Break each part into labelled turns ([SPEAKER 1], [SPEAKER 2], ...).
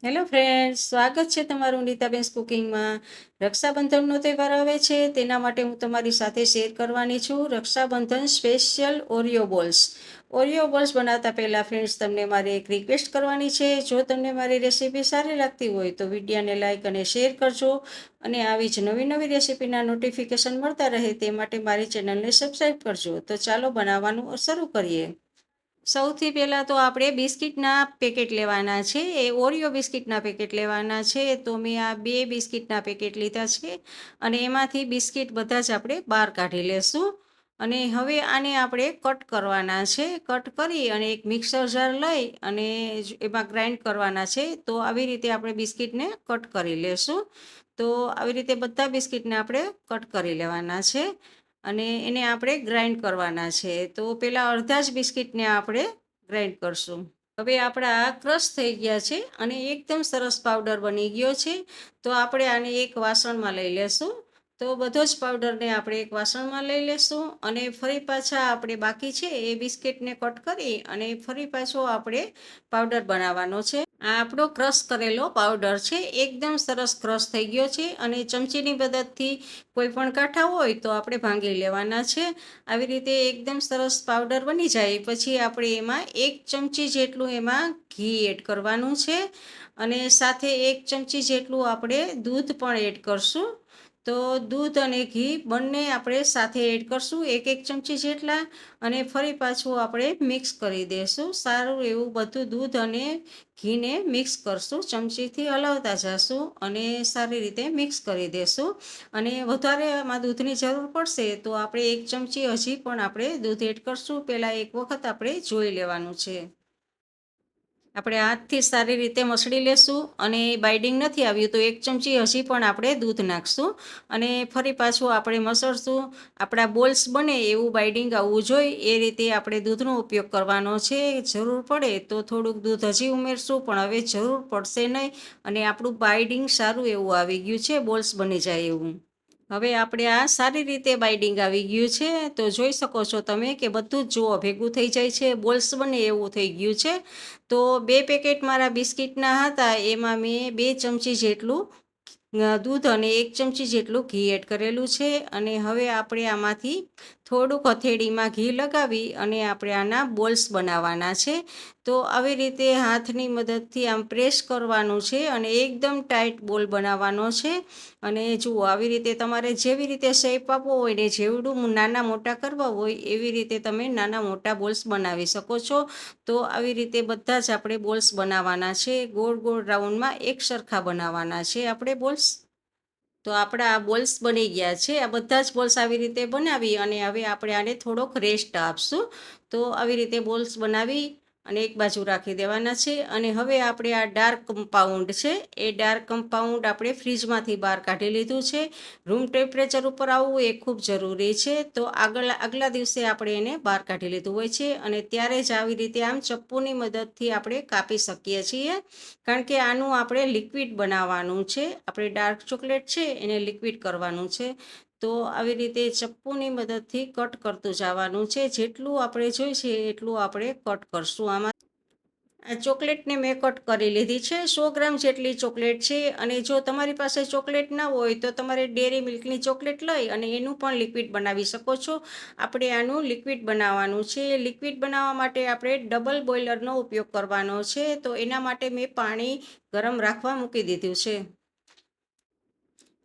[SPEAKER 1] Hello friends, સ્વાગત છે તમારું નીતાબેન્સ કુકિંગમાં. રક્ષાબંધનનો તહેવાર આવે છે, તેના માટે હું તમારી સાથે શેર કરવાની છું Rakshabandhan special Oreo balls. Oreo balls બનાવતા પહેલાં ફ્રેન્ડ્સ તમને મારી એક રિક્વેસ્ટ કરવાની છે. જો તમને મારી રેસીપી સારી લાગતી હોય તો વિડીયોને લાઇક અને શેર કરજો, અને આવી જ નવી નવી રેસીપીના નોટિફિકેશન મળતા રહે તે માટે મારી ચેનલને સબસ્ક્રાઈબ કરજો. તો ચાલો બનાવવાનું શરૂ કરીએ. સૌથી પહેલાં તો આપણે બિસ્કિટના પેકેટ લેવાના છે. એ ઓરિયો બિસ્કિટના પેકેટ લેવાના છે. તો મેં આ 2 બિસ્કિટના પેકેટ લીધા છે, અને એમાંથી બિસ્કિટ બધા જ આપણે બહાર કાઢી લેશું. અને હવે આને આપણે કટ કરવાના છે. કટ કરી અને એક મિક્સર જાર લઈ અને એમાં ગ્રાઇન્ડ કરવાના છે. તો આવી રીતે આપણે બિસ્કિટને કટ કરી લેશું. તો આવી રીતે બધા બિસ્કિટને આપણે કટ કરી લેવાના છે, અને એને આપણે ગ્રાઇન્ડ કરવાના છે. તો પહેલાં અડધા જ બિસ્કિટને આપણે ગ્રાઇન્ડ કરશું. હવે આપણા ક્રશ થઈ ગયા છે અને એકદમ સરસ પાવડર બની ગયો છે. તો આપણે આને એક વાસણમાં લઈ લેશું. તો બધો જ પાવડરને આપણે એક વાસણમાં લઈ લેશું, અને ફરી પાછા આપણે બાકી છે એ બિસ્કિટને કટ કરી અને ફરી પાછો આપણે પાવડર બનાવવાનો છે. આ આપણો ક્રશ કરેલો પાવડર છે. એકદમ સરસ ક્રશ થઈ ગયો છે, અને ચમચીની મદદથી કોઈ પણ કાંઠા હોય તો આપણે ભાંગી લેવાના છે. આવી રીતે એકદમ સરસ પાવડર બની જાય પછી આપણે એમાં 1 ચમચી જેટલું એમાં ઘી એડ કરવાનું છે, અને સાથે 1 ચમચી જેટલું આપણે દૂધ પણ એડ કરશું. તો દૂધ અને ઘી બંને આપણે સાથે એડ કરશું, 1 ચમચી જેટલા, અને ફરી પાછું આપણે મિક્સ કરી દઈશું. સારું એવું બધું દૂધ અને ઘીને મિક્સ કરશું, ચમચીથી હલાવતા જશું અને સારી રીતે મિક્સ કરી દઈશું. અને વધારે આમાં દૂધની જરૂર પડશે તો આપણે 1 ચમચી હજી પણ આપણે દૂધ એડ કરશું. પહેલાં એક વખત આપણે જોઈ લેવાનું છે. આપણે હાથથી સારી રીતે મસળી લેશું, અને બાઇડિંગ નથી આવ્યું તો 1 ચમચી હજી પણ આપણે દૂધ નાખશું, અને ફરી પાછું આપણે મસળશું. આપણા બોલ્સ બને એવું બાઇડિંગ આવવું જોઈએ એ રીતે આપણે દૂધનો ઉપયોગ કરવાનો છે. જરૂર પડે તો થોડુંક દૂધ હજી ઉમેરશું, પણ હવે જરૂર પડશે નહીં, અને આપણું બાઇડિંગ સારું એવું આવી ગયું છે, બોલ્સ બની જાય એવું. હવે આપણે આ સારી રીતે બાઇડિંગ આવી ગયું છે. તો જોઈ શકો છો તમે કે બધું જ જુઓ ભેગું થઈ જાય છે, બોલ્સ બને એવું થઈ ગયું છે. તો 2 પેકેટ મારા બિસ્કિટના હતા, એમાં મેં 2 ચમચી જેટલું દૂધ અને 1 ચમચી જેટલું ઘી એડ કરેલું છે. અને હવે આપણે આમાંથી થોડુંક હથેળીમાં ઘી લગાવી અને આપણે આના બોલ્સ બનાવવાના છે. તો આવી રીતે હાથની મદદથી આમ પ્રેસ કરવાનું છે, અને એકદમ ટાઈટ બોલ બનાવવાનો છે. અને જુઓ આવી રીતે તમારે જેવી રીતે શેપ આપવો હોય ને જેવડું નાના મોટા કરવા હોય એવી રીતે તમે નાના મોટા બોલ્સ બનાવી શકો છો. તો આવી રીતે બધા જ આપણે બોલ્સ બનાવવાના છે. ગોળ ગોળ રાઉન્ડમાં એક સરખા બનાવવાના છે આપણે બોલ્સ. તો આપણા આ બોલ્સ બની ગયા છે. આ બધા જ બોલ્સ આવી રીતે બનાવી અને હવે આપણે આને થોડોક રેસ્ટ આપશું. તો આવી રીતે બોલ્સ બનાવી અને એક બાજુ રાખી દેવાના છે. અને હવે આપણે આ ડાર્ક કમ્પાઉન્ડ છે એ ડાર્ક કમ્પાઉન્ડ આપણે ફ્રીજમાંથી બહાર કાઢી લીધું છે. રૂમ ટેમ્પરેચર ઉપર આવવું એ ખૂબ જરૂરી છે. તો આગલા દિવસે આપણે એને બહાર કાઢી લીધું હોય છે, અને ત્યારે જ આવી રીતે આમ ચપ્પુની મદદથી આપણે કાપી શકીએ છીએ, કારણ કે આનું આપણે લિક્વિડ બનાવવાનું છે. આપણે ડાર્ક ચોકલેટ છે એને લિક્વિડ કરવાનું છે. તો આવી રીતે ચપ્પુની મદદથી કટ કરતું જવાનું છે. જેટલું આપણે જોઈશે એટલું આપણે કટ કરશું. આમાં આ ચોકલેટને મેં કટ કરી લીધી છે. 100 ગ્રામ જેટલી ચોકલેટ છે, અને જો તમારી પાસે ચોકલેટ ના હોય તો તમારે ડેરી મિલ્કની ચોકલેટ લઈ અને એનું પણ લિક્વિડ બનાવી શકો છો. આપણે આનું લિક્વિડ બનાવવાનું છે. લિક્વિડ બનાવવા માટે આપણે ડબલ બોઇલરનો ઉપયોગ કરવાનો છે. તો એના માટે મેં પાણી ગરમ રાખવા મૂકી દીધું છે.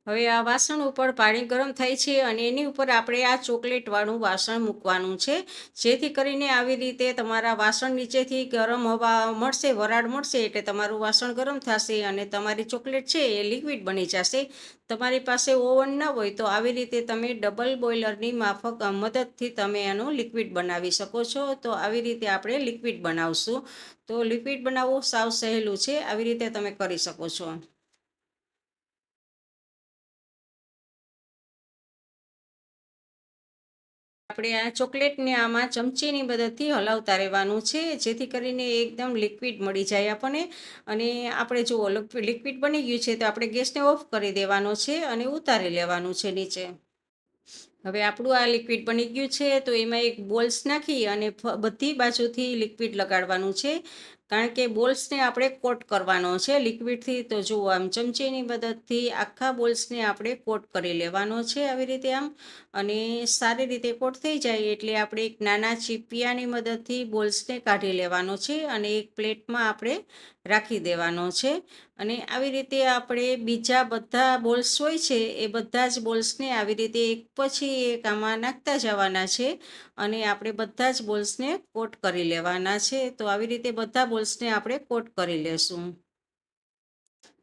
[SPEAKER 1] હવે આ વાસણ ઉપર પાણી ગરમ થાય છે, અને એની ઉપર આપણે આ ચોકલેટવાળું વાસણ મૂકવાનું છે. જેથી કરીને આવી રીતે તમારા વાસણ નીચેથી ગરમ હવા મળશે, વરાળ મળશે, એટલે તમારું વાસણ ગરમ થશે અને તમારી ચોકલેટ છે એ લિક્વિડ બની જશે. તમારી પાસે ઓવન ન હોય તો આવી રીતે તમે ડબલ બોઇલરની માફક મદદથી તમે એનું લિક્વિડ બનાવી શકો છો. તો આવી રીતે આપણે લિક્વિડ બનાવશું. તો લિક્વિડ બનાવવું સાવ સહેલું છે, આવી રીતે તમે કરી શકો છો. આપણે આ ચોકલેટને આમાં ચમચીની મદદથી હલાવતા રહેવાનું છે, જેથી કરીને એકદમ લિક્વિડ મળી જાય આપણને. અને આપણે જુઓ લિક્વિડ બની ગયું છે તો આપણે ગેસને ઓફ કરી દેવાનો છે અને ઉતારી લેવાનું છે નીચે. હવે આપણું આ લિક્વિડ બની ગયું છે, તો એમાં એક બોલ્સ નાખી અને બધી બાજુથી લિક્વિડ લગાડવાનું છે. કારણ કે બોલ્સને આપણે કોટ કરવાનો છે લિક્વિડથી. તો જુઓ આમ ચમચીની મદદથી આખા બોલ્સને આપણે કોટ કરી લેવાનો છે આવી રીતે આમ. અને સારી રીતે કોટ થઈ જાય એટલે આપણે એક નાના ચીપિયાની મદદથી બોલ્સને કાઢી લેવાનો છે અને એક પ્લેટમાં આપણે રાખી દેવાનો છે. અને આવી રીતે આપણે બીજા બધા બોલ્સ હોય છે એ બધા જ બોલ્સને આવી રીતે એક પછી એક આમાં નાખતા જવાના છે અને આપણે બધા જ બોલ્સને કોટ કરી લેવાના છે. તો આવી રીતે બધા બોલ્સને આપણે કોટ કરી લેશું.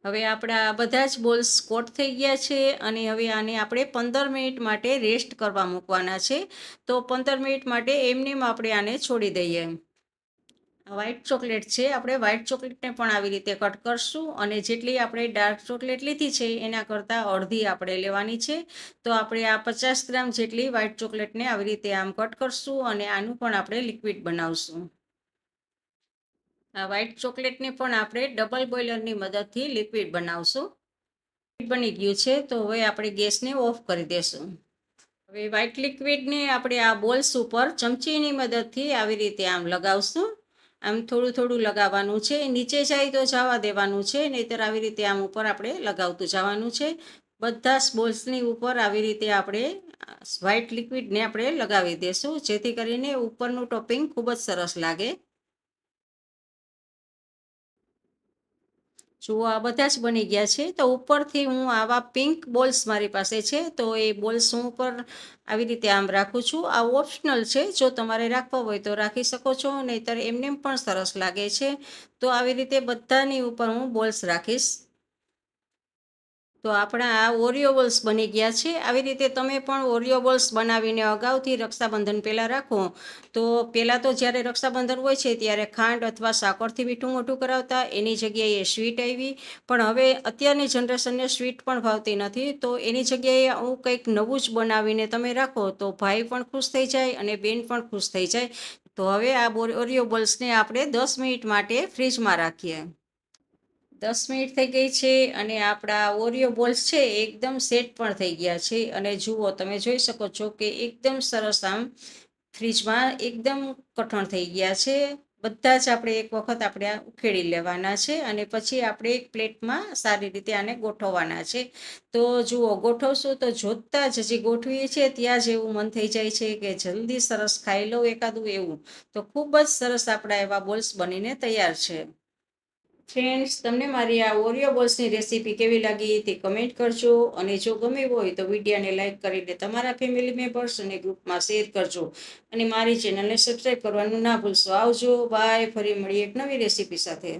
[SPEAKER 1] હવે આપણા બધા જ બોલ્સ કોટ થઈ ગયા છે અને હવે આને આપણે 15 મિનિટ માટે રેસ્ટ કરવા મૂકવાના છે. તો 15 મિનિટ માટે એમનેમ આપણે આને છોડી દઈએ. વ્હાઇટ ચોકલેટ છે, આપણે વ્હાઇટ ચોકલેટને પણ આવી રીતે કટ કરશું અને જેટલી આપણે ડાર્ક ચોકલેટ લીધી છે એના કરતાં અડધી આપણે લેવાની છે. તો આપણે આ 50 ગ્રામ જેટલી વ્હાઇટ ચોકલેટને આવી રીતે આમ કટ કરશું અને આનું પણ આપણે લિક્વિડ બનાવશું. આ વ્હાઇટ ચોકલેટને પણ આપણે ડબલ બોઇલરની મદદથી લિક્વિડ બનાવશું. બની ગયું છે તો હવે આપણે ગેસને ઓફ કરી દેશું. હવે વ્હાઇટ લિક્વિડને આપણે આ બોલ્સ ઉપર ચમચીની મદદથી આવી રીતે આમ લગાવશું. આમ થોડું થોડું લગાવવાનું છે, નીચે જાય તો જવા દેવાનું છે, નહીંતર આવી રીતે આમ ઉપર આપણે લગાવતું જવાનું છે. બધા જ બોલ્સની ઉપર આવી રીતે આપણે વ્હાઇટ લિક્વિડને આપણે લગાવી દઈશું જેથી કરીને ઉપરનું ટોપિંગ ખૂબ જ સરસ લાગે. જુઓ આ બધા જ બની ગયા છે. તો ઉપરથી હું આવા પિંક બોલ્સ મારી પાસે છે તો એ બોલ્સ હું ઉપર આવી રીતે આમ રાખું છું. આ ઓપ્શનલ છે, જો તમારે રાખવા હોય તો રાખી શકો છો, નહીંતર એમનેમ પણ સરસ લાગે છે. તો આવી રીતે બધાની ઉપર હું બોલ્સ રાખીશ. તો આપણા આ ઓરિયો બોલ્સ બની ગયા છે. આવી રીતે તમે પણ ઓરિયો બોલ્સ બનાવીને અગાઉથી રક્ષાબંધન પહેલાં રાખો. તો પહેલાં તો જ્યારે રક્ષાબંધન હોય છે ત્યારે ખાંડ અથવા સાકરથી મીઠું મોઢું કરાવતા, એની જગ્યાએ સ્વીટ આવી. પણ હવે અત્યારની જનરેશનને સ્વીટ પણ ભાવતી નથી. તો એની જગ્યાએ હું કંઈક નવું જ બનાવીને તમે રાખો તો ભાઈ પણ ખુશ થઈ જાય અને બેન પણ ખુશ થઈ જાય. તો હવે આ ઓરિયો બોલ્સને આપણે 10 મિનિટ માટે ફ્રીજમાં રાખીએ. 10 મિનિટ થઈ ગઈ છે અને આપણા ઓરિયો બોલ્સ છે એકદમ સેટ પણ થઈ ગયા છે. અને જુઓ તમે જોઈ શકો છો કે એકદમ સરસ આમ ફ્રીજમાં એકદમ કઠણ થઈ ગયા છે. બધા જ આપણે એક વખત આપણે આ ઉખેડી લેવાના છે અને પછી આપણે એક પ્લેટમાં સારી રીતે આને ગોઠવવાના છે. તો જુઓ ગોઠવશું તો જોતાં જ હજી ગોઠવીએ છીએ ત્યાં જ એવું મન થઈ જાય છે કે જલ્દી સરસ ખાઈ લઉં એકાદું એવું. તો ખૂબ જ સરસ આપણા એવા બોલ્સ બનીને તૈયાર છે. ફ્રેન્ડ્સ, તમને મારી આ ઓરિયો બોલ્સની રેસીપી કેવી લાગી તે કમેન્ટ કરજો અને જો ગમી હોય તો વિડીયોને લાઇક કરીને તમારા ફેમિલી મેમ્બર્સ અને ગ્રુપમાં શેર કરજો અને મારી ચેનલને સબસ્ક્રાઈબ કરવાનું ના ભૂલશો. આવજો, બાય. ફરી મળીએ એક નવી રેસીપી સાથે.